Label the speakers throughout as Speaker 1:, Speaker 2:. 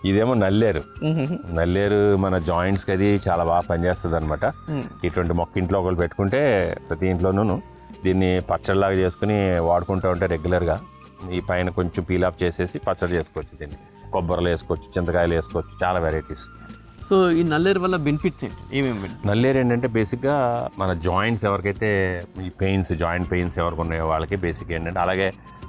Speaker 1: ఇదేమో నల్లేరు. నల్లేరు మన జాయింట్స్కి అది చాలా బాగా పనిచేస్తుంది అనమాట. ఇటువంటి మొక్క ఇంట్లో ఒకళ్ళు పెట్టుకుంటే ప్రతి ఇంట్లోనూ దీన్ని పచ్చడిలాగా చేసుకుని వాడుకుంటూ ఉంటే రెగ్యులర్గా ఈ పైన కొంచెం పీలాప్ చేసేసి పచ్చడి చేసుకోవచ్చు. దీన్ని కొబ్బరిలో వేసుకోవచ్చు, చింతకాయలు వేసుకోవచ్చు, చాలా వెరైటీస్.
Speaker 2: సో ఈ నల్లేరు వల్ల బెనిఫిట్స్ ఏంటి, ఏమేమి?
Speaker 1: నల్లేరు ఏంటంటే బేసిక్గా మన జాయింట్స్ ఎవరికైతే ఈ పెయిన్స్, జాయింట్ పెయిన్స్ ఎవరికి ఉన్నాయో వాళ్ళకి బేసిక్ ఏంటంటే, అలాగే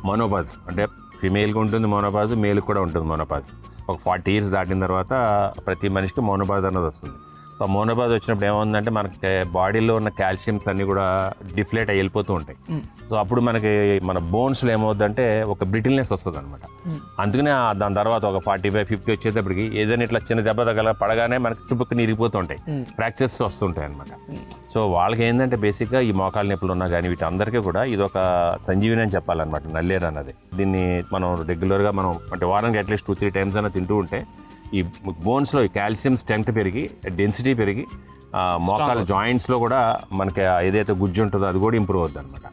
Speaker 1: మోనోపాజ్ అంటే ఫిమేల్కి ఉంటుంది మోనోపాజ్, మేల్కి కూడా ఉంటుంది మోనోపాజ్. ఒక 40 years దాటిన తర్వాత ప్రతి మనిషికి మోనోపాజ్ అన్నది వస్తుంది. సో మోనోపాజ్ వచ్చినప్పుడు ఏమవుతుందంటే మనకి బాడీలో ఉన్న కాల్షియమ్స్ అన్నీ కూడా డిఫ్లేట్ అయ్యి వెళ్ళిపోతూ ఉంటాయి. సో అప్పుడు మనకి మన బోన్స్లో ఏమవుతుందంటే ఒక బ్రిటిల్నెస్ వస్తుంది అనమాట. అందుకనే దాని తర్వాత ఒక 45-50 వచ్చేటప్పటికి ఏదైనా ఇట్లా చిన్న దెబ్బ పడగానే మనకి చుట్టుపక్కల ఇరిగిపోతూ ఉంటాయి, ఫ్రాక్చర్స్ వస్తుంటాయి అనమాట. సో వాళ్ళకి ఏంటంటే బేసిక్గా ఈ మోకాలు నొప్పులు ఉన్నా కానీ వీటి అందరికీ కూడా ఇది ఒక సంజీవిని అని చెప్పాలన్నమాట నల్లేరు అన్నది. దీన్ని మనం రెగ్యులర్గా మనం అంటే వారానికి అట్లీస్ట్ 2-3 times అయినా తింటూ ఉంటే ఈ బోన్స్లో ఈ కాల్షియం స్ట్రెంగ్త్ పెరిగి, డెన్సిటీ పెరిగి, మోకాలు జాయింట్స్లో కూడా మనకి ఏదైతే గుజ్జు ఉంటుందో అది కూడా ఇంప్రూవ్ అవుతుంది అనమాట.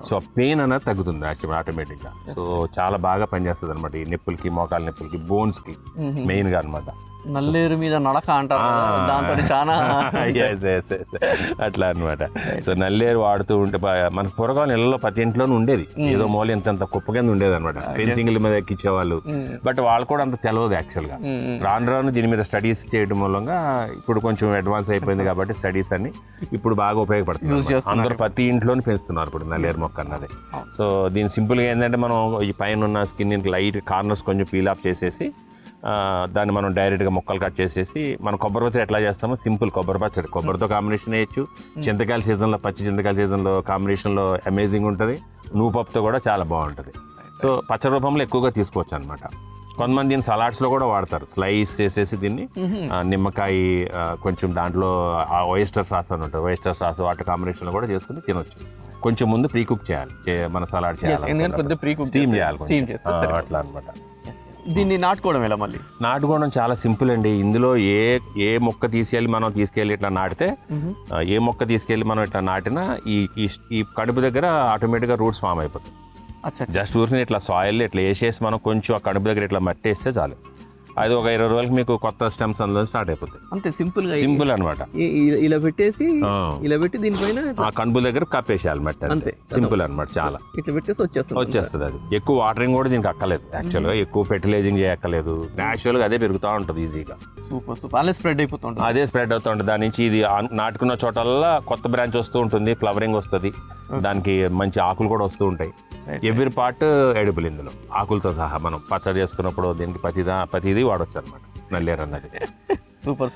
Speaker 1: సో పెయిన్ అనేది తగ్గుతుంది ఆటోమేటిక్గా. సో చాలా బాగా పనిచేస్తుంది అనమాట ఈ నొప్పులకి, మోకాలు నొప్పులకి, బోన్స్కి మెయిన్గా అనమాట.
Speaker 2: నల్లేరు మీద నడక అంటారు, దాంతో చాలా
Speaker 1: అట్లా అనమాట. సో నల్లేరు వాడుతూ ఉంటే మనకు పూర్వకాలం ఇళ్లలో ప్రతి ఇంట్లోనూ ఉండేది, ఏదో మూల ఇంత కుప్ప కింద ఉండేది అనమాట. పెన్సింగ్ల మీద ఎక్కించేవాళ్ళు. బట్ వాళ్ళు కూడా అంత తెలియదు యాక్చువల్గా. రాను రాను దీని మీద స్టడీస్ చేయడం మూలంగా ఇప్పుడు కొంచెం అడ్వాన్స్ అయిపోయింది కాబట్టి స్టడీస్ అన్ని ఇప్పుడు బాగా ఉపయోగపడుతుంది. అందరూ ప్రతి ఇంట్లోనే పెంచుతున్నారు ఇప్పుడు నల్లేరు మొక్క అన్నది. సో దీని సింపుల్గా ఏంటంటే మనం ఈ పైన ఉన్న స్కిన్ లైట్ కార్నర్స్ కొంచెం పీల్ ఆఫ్ చేసేసి దాన్ని మనం డైరెక్ట్గా ముక్కలు కట్ చేసేసి మనం కొబ్బరి పచ్చడి ఎట్లా చేస్తామో సింపుల్ కొబ్బరి పచ్చడి, కొబ్బరితో కాంబినేషన్ వేయచ్చు. చింతకాయల సీజన్లో, పచ్చి చింతకాయల సీజన్లో కాంబినేషన్లో అమేజింగ్ ఉంటుంది. నువ్వుపప్పుతో కూడా చాలా బాగుంటుంది. సో పచ్చడి రూపంలో ఎక్కువగా తీసుకోవచ్చు అనమాట. కొంతమంది దీన్ని సలాడ్స్లో కూడా వాడతారు. స్లైస్ చేసేసి దీన్ని నిమ్మకాయ కొంచెం దాంట్లో oyster సాస్ అని ఉంటుంది, oyster సాస్ వాటి కాంబినేషన్లో కూడా చేసుకుని తినొచ్చు. కొంచెం ముందు ప్రీ కుక్ చేయాలి, మన సలాడ్ చేయాలి, స్టీమ్ చేయాలి అట్లా అనమాట.
Speaker 2: దీన్ని నాటుకోవడం ఎలా? మళ్ళీ
Speaker 1: నాటుకోవడం చాలా సింపుల్ అండి. ఇందులో ఏ మొక్క తీసుకెళ్ళి ఇట్లా నాటితే, ఏ మొక్క తీసుకెళ్ళి మనం ఇట్లా నాటినా ఈ కడుపు దగ్గర ఆటోమేటిక్గా రూట్స్ ఫామ్ అయిపోతాయి. జస్ట్ ఊరికి ఇట్లా సాయిల్ ఇట్లా వేసేసి మనం కొంచెం ఆ కడుపు దగ్గర ఇట్లా మట్టి వేస్తే చాలు. అది ఒక 20 రోజులకి మీకు కొత్త స్టెమ్స్ అందులో స్టార్ట్ అయిపోతాయి.
Speaker 2: అంతే
Speaker 1: సింపుల్ అనమాట.
Speaker 2: ఇలా పెట్టేసి ఇలా పెట్టి దీనిపైన
Speaker 1: ఆ కడుపు దగ్గర కప్పేసేయాలి మట్టి. అంతే సింపుల్ అనమాట. చాలా
Speaker 2: ఇట్లా పెట్టేసి వచ్చేస్తుంది.
Speaker 1: అది ఎక్కువ వాటరింగ్ కూడా దీనికి అక్కలేదు యాక్చువల్గా, ఎక్కువ ఫెర్టిలైజింగ్ చేయక్కలేదు. న్యాచురల్గా అదే పెరుగుతూ ఉంటుంది ఈజీగా.
Speaker 2: సూపర్. అదే స్ప్రెడ్ అయిపోతుంది. దాని
Speaker 1: నుంచి ఇది నాటుకున్న చోటల్లా కొత్త బ్రాంచ్ వస్తూ ఉంటుంది, ఫ్లవరింగ్ వస్తుంది, దానికి మంచి ఆకులు కూడా వస్తూ ఉంటాయి. ఎవ్రీ పార్ట్ ఎడిబుల్ ఇందులో, ఆకులతో సహా. మనం పచ్చడి చేసుకున్నప్పుడు దీనికి ప్రతిదీ వాడవచ్చు అనమాట నల్లేరు అన్నది.
Speaker 2: సూపర్.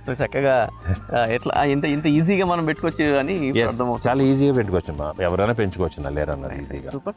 Speaker 2: సో చక్కగా ఎట్లా ఇంత ఈజీగా మనం పెట్టుకోవచ్చు అని
Speaker 1: చాలా ఈజీగా పెట్టుకోవచ్చు, ఎవరైనా పెంచుకోవచ్చు నల్లేరు అన్నది ఈజీగా.
Speaker 2: సూపర్.